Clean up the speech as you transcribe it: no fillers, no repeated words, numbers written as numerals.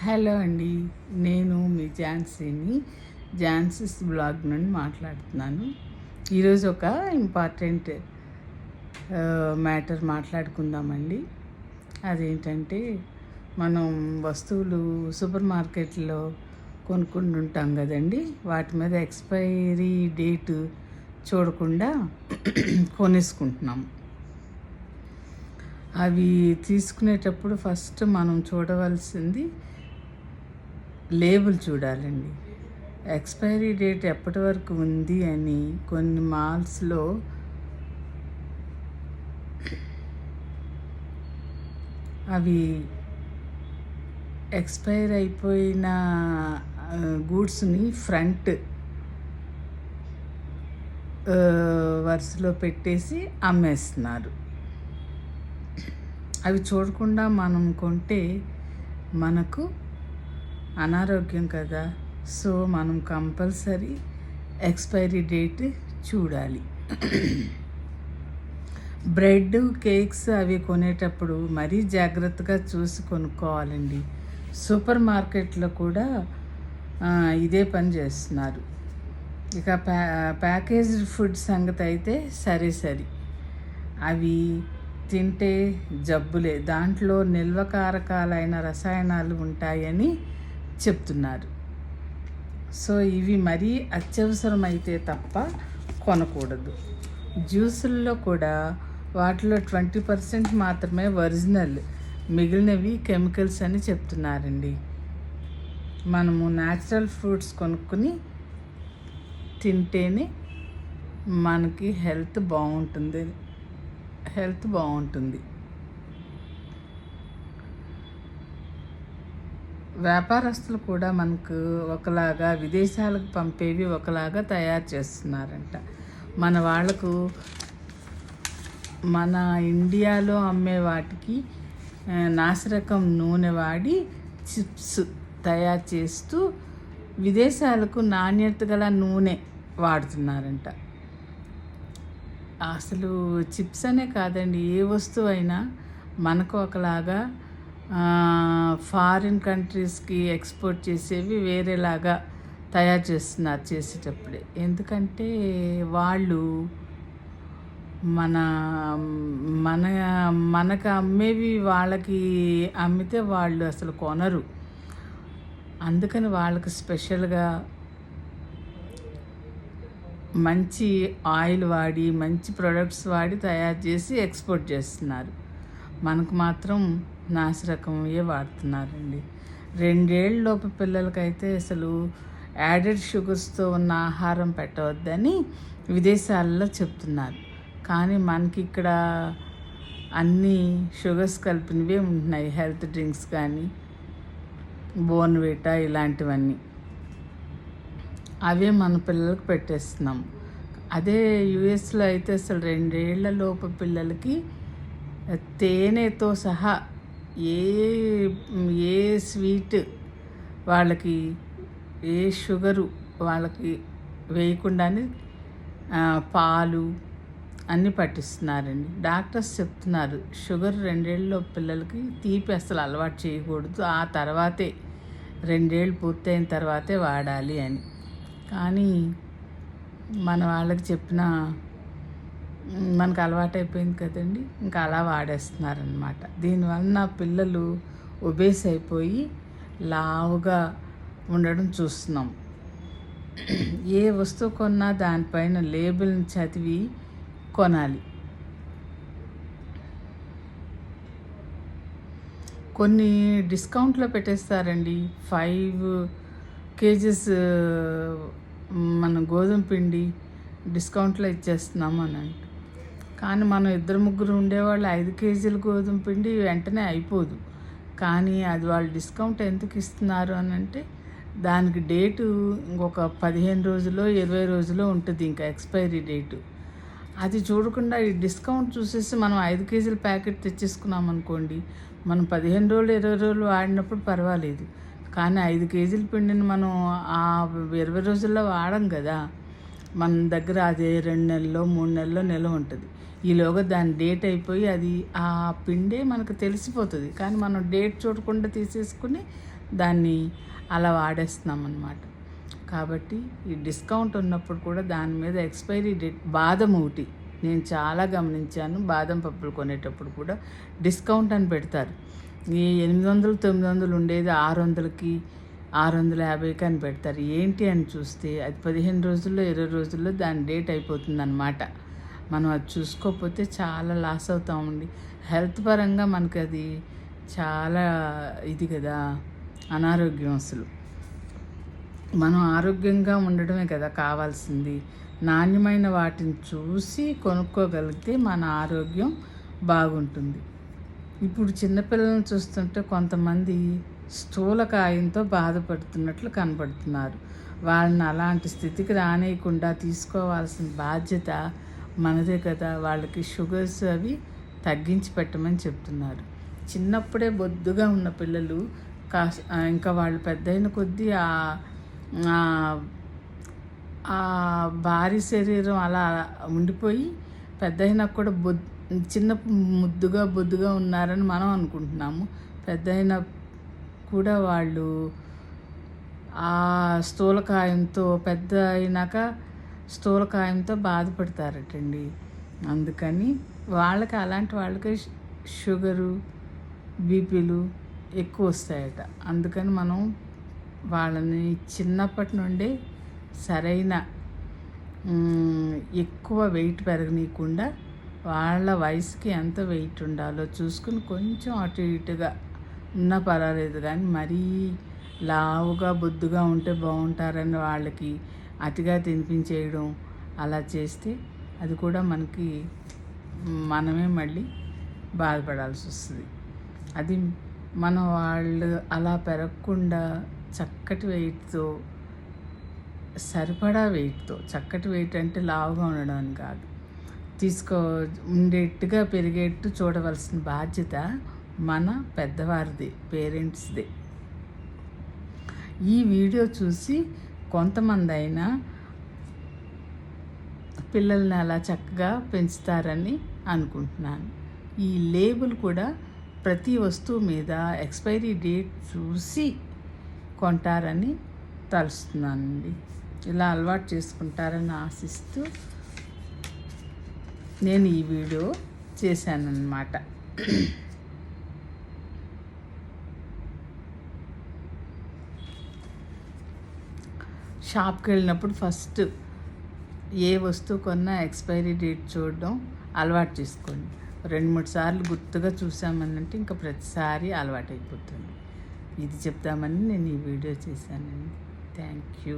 Hello అండి, నేను మీ ఝాన్సీని Jhansi's blog నుండి మాట్లాడుతున్నాను. ఈరోజు ఒక ఇంపార్టెంట్ మ్యాటర్ మాట్లాడుకుందామండి. అదేంటంటే, మనం వస్తువులు సూపర్ మార్కెట్లో కొనుక్కుంటుంటాం కదండి. వాటి మీద ఎక్స్పైరీ డేటు చూడకుండా కొనేసుకుంటున్నాం. అవి తీసుకునేటప్పుడు ఫస్ట్ మనం చూడవలసింది లేబుల్ చూడాలండి. ఎక్స్పైరీ డేట్ ఎప్పటి వరకు ఉంది అని కొన్ని మాల్స్లో అవి ఎక్స్పైర్ అయిపోయిన గూడ్స్ని ఫ్రంట్ వరుసలో పెట్టేసి అమ్మేస్తున్నారు. అవి చూడకుండా మనం కొంటే మనకు అనారోగ్యం కదా. సో మనం కంపల్సరీ ఎక్స్పైరీ డేట్ చూడాలి. బ్రెడ్, కేక్స్ అవి కొనేటప్పుడు మరీ జాగ్రత్తగా చూసి కొనుక్కోవాలండి. సూపర్ మార్కెట్లో కూడా ఇదే పని చేస్తున్నారు. ఇక ప్యాకేజ్డ్ ఫుడ్ సంగతి అయితే సరే అవి తింటే జబ్బులే, దాంట్లో నిల్వకారకాలైన రసాయనాలు ఉంటాయని చెప్తున్నారు. సో ఇవి మరీ అత్యవసరమైతే తప్ప కొనకూడదు. జ్యూసుల్లో కూడా వాటిలో 20% మాత్రమే ఒరిజినల్, మిగిలినవి కెమికల్స్ అని చెప్తున్నారండి. మనము న్యాచురల్ ఫ్రూట్స్ కొనుక్కుని తింటేనే మనకి హెల్త్ బాగుంటుంది. వ్యాపారస్తులు కూడా మనకు ఒకలాగా, విదేశాలకు పంపేవి ఒకలాగా తయారు చేస్తున్నారంట. మన వాళ్ళకు మన ఇండియాలో అమ్మే వాటికి నాసిరకం నూనె వాడి చిప్స్ తయారు చేస్తూ విదేశాలకు నాణ్యత గల నూనె వాడుతున్నారంట. అసలు చిప్స్ అనే కాదండి, ఏ వస్తువు అయినా మనకు ఒకలాగా, ఫారిన్ కంట్రీస్కి ఎక్స్పోర్ట్ చేసేవి వేరేలాగా తయారు చేస్తున్నారు చేసేటప్పుడే. ఎందుకంటే వాళ్ళు మనకు అమ్మేవి వాళ్ళకి అమ్మితే వాళ్ళు అసలు కొనరు. అందుకని వాళ్ళకి స్పెషల్గా మంచి ఆయిల్ వాడి, మంచి ప్రొడక్ట్స్ వాడి తయారు చేసి ఎక్స్పోర్ట్ చేస్తున్నారు. మనకు మాత్రం నాసిరకమే వాడుతున్నారండి. 2 ఏళ్ళలోపు పిల్లలకైతే అసలు యాడెడ్ షుగర్స్తో ఉన్న ఆహారం పెట్టవద్దని విదేశాల్లో చెప్తున్నారు. కానీ మనకి ఇక్కడ అన్నీ షుగర్స్ కలిపినవే ఉంటున్నాయి. హెల్త్ డ్రింక్స్ కానీ, బోర్న్విటా ఇలాంటివన్నీ, అవే మన పిల్లలకు పెట్టేస్తున్నాం. అదే యుఎస్లో అయితే అసలు 2 ఏళ్లలోపు పిల్లలకి తేనెతో సహా ఏ స్వీట్ వాళ్ళకి, ఏ షుగరు వాళ్ళకి వేయకుండానే పాలు అన్నీ పట్టిస్తున్నారండి. డాక్టర్స్ చెప్తున్నారు షుగర్ 2 ఏళ్ళలోపు పిల్లలకి తీపి అసలు అలవాటు చేయకూడదు, ఆ తర్వాతే 2 ఏళ్ళు పూర్తయిన తర్వాతే వాడాలి అని. కానీ మన వాళ్ళకి చెప్పినా మనకు అలవాటైపోయింది కదండి, ఇంకా అలా వాడేస్తున్నారనమాట. దీనివలన పిల్లలు ఒబేస్ అయిపోయి లావుగా ఉండడం చూస్తున్నాం. ఏ వస్తువు కొన్నా దానిపైన లేబుల్ని చదివి కొనాలి. కొన్ని డిస్కౌంట్లో పెట్టేస్తారండి. 5 kgs మన గోధుమ పిండి డిస్కౌంట్లో ఇచ్చేస్తున్నాము అని అంట. కానీ మనం 2-3 ఉండేవాళ్ళు 5 kgల గోధుమ పిండి వెంటనే అయిపోదు. కానీ అది వాళ్ళు డిస్కౌంట్ ఎందుకు ఇస్తున్నారు అని అంటే, దానికి డేటు ఇంకొక 15 రోజులో 20 రోజులో ఉంటుంది ఇంకా ఎక్స్పైరీ డేటు. అది చూడకుండా ఈ డిస్కౌంట్ చూసేసి మనం 5 kgల ప్యాకెట్ తెచ్చేసుకున్నాం అనుకోండి, మనం 15 రోజులు 20 రోజులు వాడినప్పుడు పర్వాలేదు. కానీ 5 kgల పిండిని మనం ఆ 20 రోజుల్లో వాడం కదా. మన దగ్గర అదే 2 నెలల్లో 3 నెలల్లో నిల్వ ఉంటుంది. ఈలోగా దాని డేట్ అయిపోయి అది ఆ పిండే మనకు తెలిసిపోతుంది, కానీ మనం డేట్ చూడకుండా తీసేసుకుని దాన్ని అలా వాడేస్తున్నాం అన్నమాట. కాబట్టి ఈ డిస్కౌంట్ ఉన్నప్పుడు కూడా దాని మీద ఎక్స్పైరీ డేట్, బాదం ఒకటి నేను చాలా గమనించాను, బాదం పప్పులు కొనేటప్పుడు కూడా డిస్కౌంట్ అని పెడతారు. ఈ 800 900 ఉండేది 600కి 650కి అని పెడతారు. ఏంటి అని చూస్తే అది 15 రోజుల్లో 20 రోజుల్లో దాని డేట్ అయిపోతుందన్నమాట. మనం అది చూసుకోకపోతే చాలా లాస్ అవుతామండి. హెల్త్ పరంగా మనకి అది చాలా ఇది కదా, అనారోగ్యం. అసలు మనం ఆరోగ్యంగా ఉండడమే కదా కావాల్సింది. నాణ్యమైన వాటిని చూసి కొనుక్కోగలిగితే మన ఆరోగ్యం బాగుంటుంది. ఇప్పుడు చిన్నపిల్లలను చూస్తుంటే కొంతమంది స్థూలకాయంతో బాధపడుతున్నట్లు కనపడుతున్నారు. వాళ్ళని అలాంటి స్థితికి రానియకుండా తీసుకోవాల్సిన బాధ్యత మనదే కదా. వాళ్ళకి షుగర్స్ అవి తగ్గించి పెట్టమని చెప్తున్నారు. చిన్నప్పుడే బొద్దుగా ఉన్న పిల్లలు ఇంకా వాళ్ళు పెద్దయిన కొద్దీ ఆ భారీ శరీరం అలా ఉండిపోయి పెద్దయినా కూడా చిన్న ముద్దుగా బొద్దుగా ఉన్నారని మనం అనుకుంటున్నాము. పెద్దయినా కూడా వాళ్ళు ఆ స్థూలకాయంతో పెద్ద అయినాక స్థూలకాయంతో బాధపడతారటండి. అందుకని వాళ్ళకి అలాంటి వాళ్ళకి షుగరు బీపీలు ఎక్కువ వస్తాయట. అందుకని మనం వాళ్ళని చిన్నప్పటి నుండే సరైన ఎక్కువ వెయిట్ పెరగనీయకుండా వాళ్ళ వయసుకి ఎంత వెయిట్ ఉండాలో చూసుకుని కొంచెం అటు ఇటుగా ఉన్నా పర్వాలేదు, కానీ మరీ లావుగా బొద్దుగా ఉంటే బాగుంటారని వాళ్ళకి అతిగా తినిపించేయడం అలా చేస్తే అది కూడా మనమే మళ్ళీ బాధపడాల్సి వస్తుంది. అది మనం వాళ్ళు అలా పెరగకుండా చక్కటి వెయిట్తో, సరిపడా వెయిట్తో, చక్కటి వెయిట్ అంటే లావుగా ఉండడం అని కాదు, ఉండేట్టుగా పెరిగేట్టు చూడవలసిన బాధ్యత మన పెద్దవారిది, పేరెంట్స్దే. ఈ వీడియో చూసి కొంతమంది అయినా పిల్లల్ని అలా చక్కగా పెంచుతారని అనుకుంటున్నాను. ఈ లేబుల్ కూడా ప్రతి వస్తువు మీద ఎక్స్పైరీ డేట్ చూసి కొంటారని తలుస్తున్నానండి. ఇలా అలవాటు చేసుకుంటారని ఆశిస్తూ నేను ఈ వీడియో చేశానన్నమాట. షాప్కి వెళ్ళినప్పుడు ఫస్ట్ ఏ వస్తువు కొన్నా ఎక్స్పైరీ డేట్ చూడడం అలవాటు చేసుకోండి. 2-3 సార్లు గుర్తుగా చూసామనంటే ఇంకా ప్రతిసారి అలవాటు అయిపోతుంది. ఇది చెప్దామని నేను ఈ వీడియో చేశానండి. Thank you.